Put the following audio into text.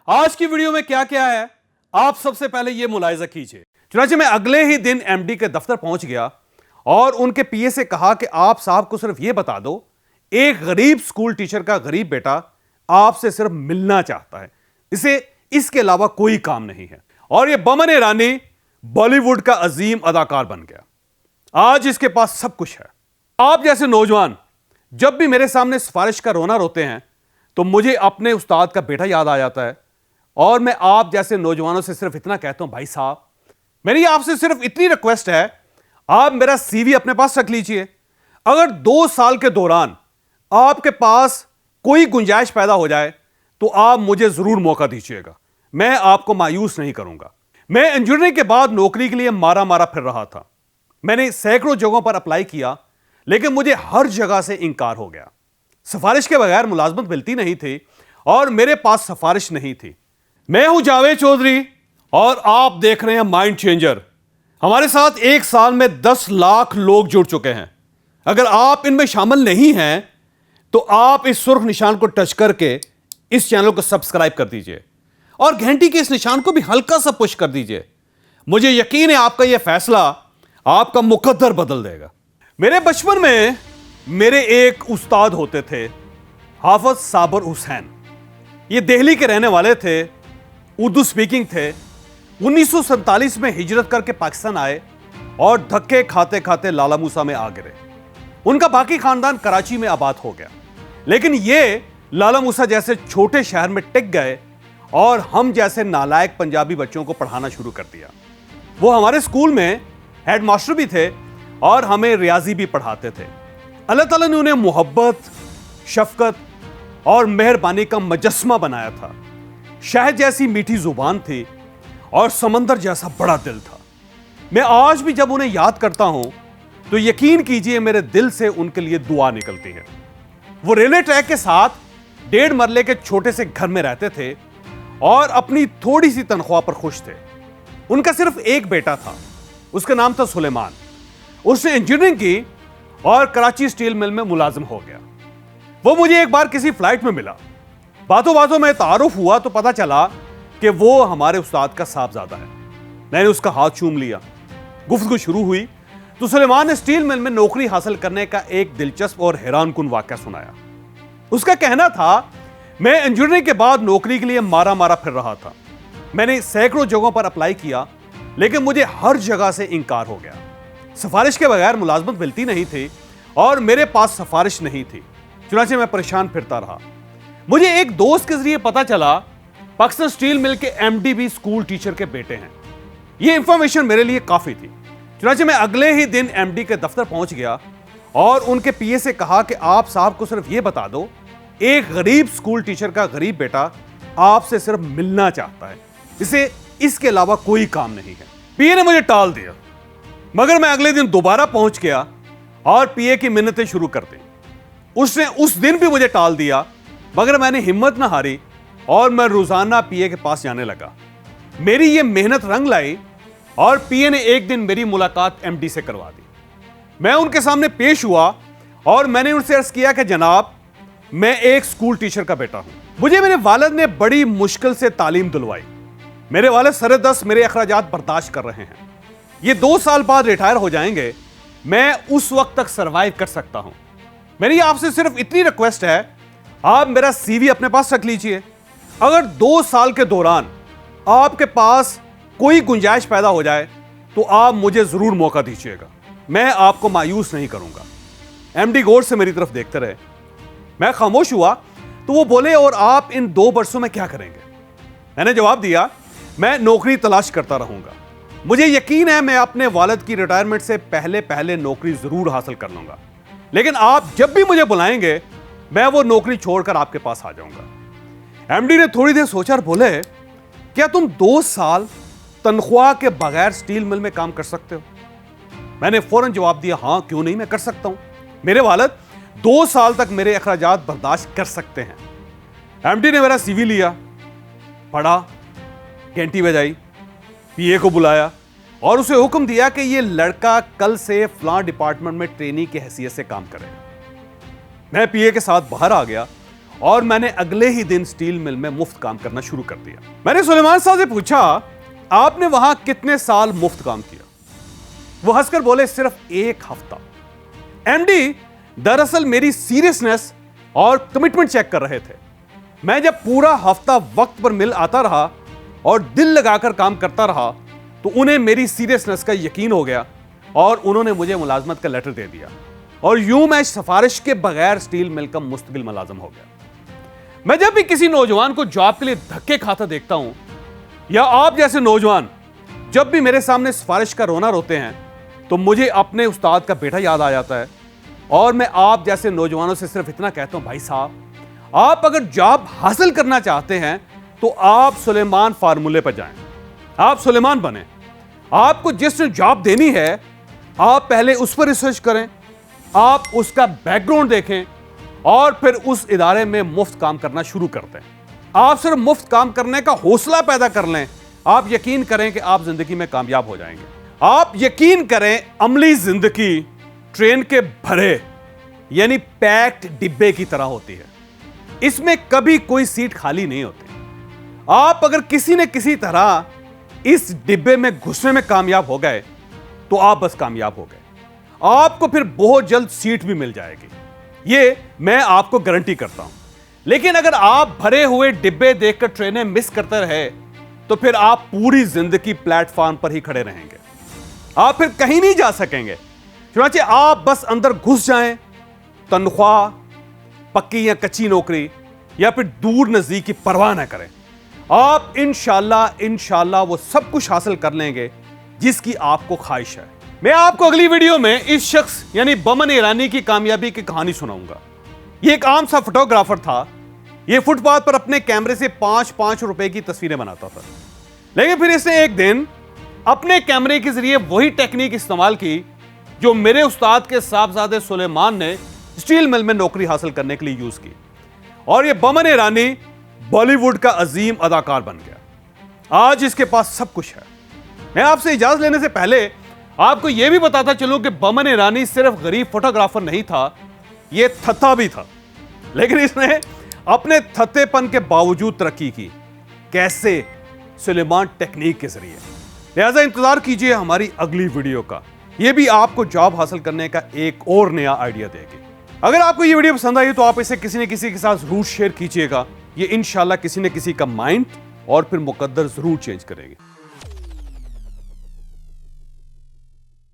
आज की वीडियो में क्या क्या है आप सबसे पहले यह मुलाहिजा कीजिए। चुनांचे मैं अगले ही दिन एमडी के दफ्तर पहुंच गया और उनके पीए से कहा कि आप साहब को सिर्फ यह बता दो, एक गरीब स्कूल टीचर का गरीब बेटा आपसे सिर्फ मिलना चाहता है, इसे इसके अलावा कोई काम नहीं है। और यह बमन ईरानी बॉलीवुड का अजीम अदाकार बन गया। आज इसके पास सब कुछ है। आप जैसे नौजवान जब भी मेरे सामने सिफारिश का रोना रोते हैं तो मुझे अपने उस्ताद का बेटा याद आ जाता है। और मैं आप जैसे नौजवानों से सिर्फ इतना कहता हूं, भाई साहब मेरी आपसे सिर्फ इतनी रिक्वेस्ट है, आप मेरा सीवी अपने पास रख लीजिए। अगर 2 साल के दौरान आपके पास कोई गुंजाइश पैदा हो जाए तो आप मुझे जरूर मौका दीजिएगा, मैं आपको मायूस नहीं करूंगा। मैं इंजीनियरिंग के बाद नौकरी के लिए मारा मारा फिर रहा था। मैंने सैकड़ों जगहों पर अप्लाई किया लेकिन मुझे हर जगह से इंकार हो गया। सिफारिश के बगैर मुलाजमत मिलती नहीं थी और मेरे पास सिफारिश नहीं थी। मैं हूं जावेद चौधरी और आप देख रहे हैं माइंड चेंजर। हमारे साथ 1 साल में 10 लाख लोग जुड़ चुके हैं। अगर आप इनमें शामिल नहीं हैं तो आप इस सुर्ख निशान को टच करके इस चैनल को सब्सक्राइब कर दीजिए और घंटी के इस निशान को भी हल्का सा पुश कर दीजिए। मुझे यकीन है आपका यह फैसला आपका मुकद्दर बदल देगा। मेरे बचपन में मेरे एक उस्ताद होते थे, हाफिज साबर हुसैन। ये दिल्ली के रहने वाले थे, उर्दू स्पीकिंग थे। 1947 में हिजरत करके पाकिस्तान आए और धक्के खाते खाते लाला मूसा में आ गिरे। उनका बाकी खानदान कराची में आबाद हो गया, लेकिन ये लाला मूसा जैसे छोटे शहर में टिक गए और हम जैसे नालायक पंजाबी बच्चों को पढ़ाना शुरू कर दिया। वो हमारे स्कूल में हेड मास्टर भी थे और हमें रियाजी भी पढ़ाते थे। अल्लाह ताला ने उन्हें मोहब्बत, शफकत और मेहरबानी का मुजस्समा बनाया था। शहद जैसी मीठी जुबान थी और समंदर जैसा बड़ा दिल था। मैं आज भी जब उन्हें याद करता हूं तो यकीन कीजिए मेरे दिल से उनके लिए दुआ निकलती है। वो रेलवे ट्रैक के साथ 1.5 मरले के छोटे से घर में रहते थे और अपनी थोड़ी सी तनख्वाह पर खुश थे। उनका सिर्फ एक बेटा था, उसका नाम था सुलेमान। उसने इंजीनियरिंग की और कराची स्टील मिल में मुलाजिम हो गया। वो मुझे एक बार किसी फ्लाइट में मिला। बातों बातों में तारुफ हुआ तो पता चला कि वो हमारे उस्ताद का साहबजादा है। मैंने उसका हाथ चूम लिया। गुफ्तगू शुरू हुई तो सुलेमान ने स्टील मिल में नौकरी हासिल करने का एक दिलचस्प और हैरानकुन वाकया सुनाया। उसका कहना था, मैं इंजीनियरिंग के बाद नौकरी के लिए मारा मारा फिर रहा था। मैंने सैकड़ों जगहों पर अप्लाई किया लेकिन मुझे हर जगह से इंकार हो गया। सिफारिश के बगैर मुलाजमत मिलती नहीं थी और मेरे पास सिफारिश नहीं थी। चुनांचे मैं परेशान फिरता रहा। मुझे एक दोस्त के जरिए पता चला पाकिस्तान स्टील मिल के एमडी भी स्कूल टीचर के बेटे हैं। यह इंफॉर्मेशन मेरे लिए काफी थी। चुनांचे मैं अगले ही दिन एमडी के दफ्तर पहुंच गया और उनके पीए से कहा कि आप साहब को सिर्फ यह बता दो, एक गरीब स्कूल टीचर का गरीब बेटा आपसे सिर्फ मिलना चाहता है, इसे इसके अलावा कोई काम नहीं है। पीए ने मुझे टाल दिया मगर मैं अगले दिन दोबारा पहुंच गया और पीए की मिन्नतें शुरू कर दी। उसने उस दिन भी मुझे टाल दिया मगर मैंने हिम्मत ना हारी और मैं रोजाना पीए के पास जाने लगा। मेरी यह मेहनत रंग लाई और पीए ने एक दिन मेरी मुलाकात एमडी से करवा दी। मैं उनके सामने पेश हुआ और मैंने उनसे अर्ज किया कि जनाब, मैं एक स्कूल टीचर का बेटा हूं। मुझे मेरे वालिद ने बड़ी मुश्किल से तालीम दिलवाई। मेरे वालिद सरे-दस्त मेरे अखराजात बर्दाश्त कर रहे हैं। ये 2 साल बाद रिटायर हो जाएंगे, मैं उस वक्त तक सरवाइव कर सकता हूं। मेरी आपसे सिर्फ इतनी रिक्वेस्ट है, आप मेरा सीवी अपने पास रख लीजिए। अगर 2 साल के दौरान आपके पास कोई गुंजाइश पैदा हो जाए तो आप मुझे जरूर मौका दीजिएगा, मैं आपको मायूस नहीं करूंगा। एमडी गौर से मेरी तरफ देखते रहे। मैं खामोश हुआ तो वो बोले, और आप इन 2 बरसों में क्या करेंगे? मैंने जवाब दिया, मैं नौकरी तलाश करता रहूंगा। मुझे यकीन है मैं अपने वालिद की रिटायरमेंट से पहले पहले नौकरी जरूर हासिल कर लूंगा, लेकिन आप जब भी मुझे बुलाएंगे मैं वो नौकरी छोड़कर आपके पास आ जाऊंगा। एमडी ने थोड़ी देर सोचा और बोले, क्या तुम 2 साल तनख्वाह के बगैर स्टील मिल में काम कर सकते हो? मैंने फौरन जवाब दिया, हां क्यों नहीं, मैं कर सकता हूं। मेरे वालिद 2 साल तक मेरे अखराजात बर्दाश्त कर सकते हैं। एमडी ने मेरा सीवी लिया, पढ़ा, घंटी बजाई, पीए को बुलाया और उसे हुक्म दिया कि यह लड़का कल से फलां डिपार्टमेंट में ट्रेनी की हैसियत से काम करे। मैं पीए के साथ बाहर आ गया और मैंने अगले ही दिन स्टील मिल में मुफ्त काम करना शुरू कर दिया। मैंने सुलेमान साहब से पूछा, आपने वहां कितने साल मुफ्त काम किया? वो हंसकर बोले, सिर्फ 1 हफ्ता। एमडी दरअसल मेरी सीरियसनेस और कमिटमेंट चेक कर रहे थे। मैं जब पूरा हफ्ता वक्त पर मिल आता रहा और दिल लगाकर काम करता रहा तो उन्हें मेरी सीरियसनेस का यकीन हो गया और उन्होंने मुझे मुलाजमत का लेटर दे दिया और यूं मैं सिफारिश के बगैर स्टील मिल का मुस्तकिल मुलाजिम हो गया। मैं जब भी किसी नौजवान को जॉब के लिए धक्के खाता देखता हूं या आप जैसे नौजवान जब भी मेरे सामने सिफारिश का रोना रोते हैं तो मुझे अपने उस्ताद का बेटा याद आ जाता है और मैं आप जैसे नौजवानों से सिर्फ इतना कहता हूं, भाई साहब आप अगर जॉब हासिल करना चाहते हैं तो आप सुलेमान फार्मूले पर जाएं, आप सुलेमान बने। आपको जिसने जॉब देनी है आप पहले उस पर रिसर्च करें, आप उसका बैकग्राउंड देखें और फिर उस इदारे में मुफ्त काम करना शुरू कर दें। आप सिर्फ मुफ्त काम करने का हौसला पैदा कर लें, आप यकीन करें कि आप जिंदगी में कामयाब हो जाएंगे। आप यकीन करें, अमली जिंदगी ट्रेन के भरे यानी पैक्ड डिब्बे की तरह होती है। इसमें कभी कोई सीट खाली नहीं होती। आप अगर किसी न किसी तरह इस डिब्बे में घुसने में कामयाब हो गए तो आप बस कामयाब हो गए। आपको फिर बहुत जल्द सीट भी मिल जाएगी, ये मैं आपको गारंटी करता हूं। लेकिन अगर आप भरे हुए डिब्बे देखकर ट्रेनें मिस करते रहे तो फिर आप पूरी जिंदगी प्लेटफॉर्म पर ही खड़े रहेंगे, आप फिर कहीं नहीं जा सकेंगे। चुनांचे आप बस अंदर घुस जाएं, तनख्वाह, पक्की या कच्ची नौकरी या फिर दूर नजदीक की परवाह ना करें, आप इंशाल्लाह वो सब कुछ हासिल कर लेंगे जिसकी आपको ख्वाहिश है। मैं आपको अगली वीडियो में इस शख्स यानी बमन ईरानी की कामयाबी की कहानी सुनाऊंगा। ये एक आम सा फोटोग्राफर था। ये फुटपाथ पर अपने कैमरे से 5-5 रुपए की तस्वीरें बनाता था, लेकिन फिर इसने एक दिन अपने कैमरे के जरिए वही टेक्निक इस्तेमाल की जो मेरे उस्ताद के साहबजादे सुलेमान ने स्टील मिल में नौकरी हासिल करने के लिए यूज की और ये बमन ईरानी बॉलीवुड का अजीम अदाकार बन गया। आज इसके पास सब कुछ है। मैं आपसे इजाजत लेने से पहले आपको यह भी बताता चलूं कि बमन ईरानी सिर्फ गरीब फोटोग्राफर नहीं था, यह थत्था भी था। लेकिन इसने अपने थत्तेपन के बावजूद तरक्की की। कैसे? सुलेमान टेक्निक के जरिए। लिहाजा इंतजार कीजिए हमारी अगली वीडियो का, यह भी आपको जॉब हासिल करने का एक और नया आइडिया देगी। अगर आपको यह वीडियो पसंद आई तो आप इसे किसी न किसी के साथ जरूर शेयर कीजिएगा। ये इंशाल्लाह किसी न किसी का माइंड और फिर मुकद्दर जरूर चेंज करेगी।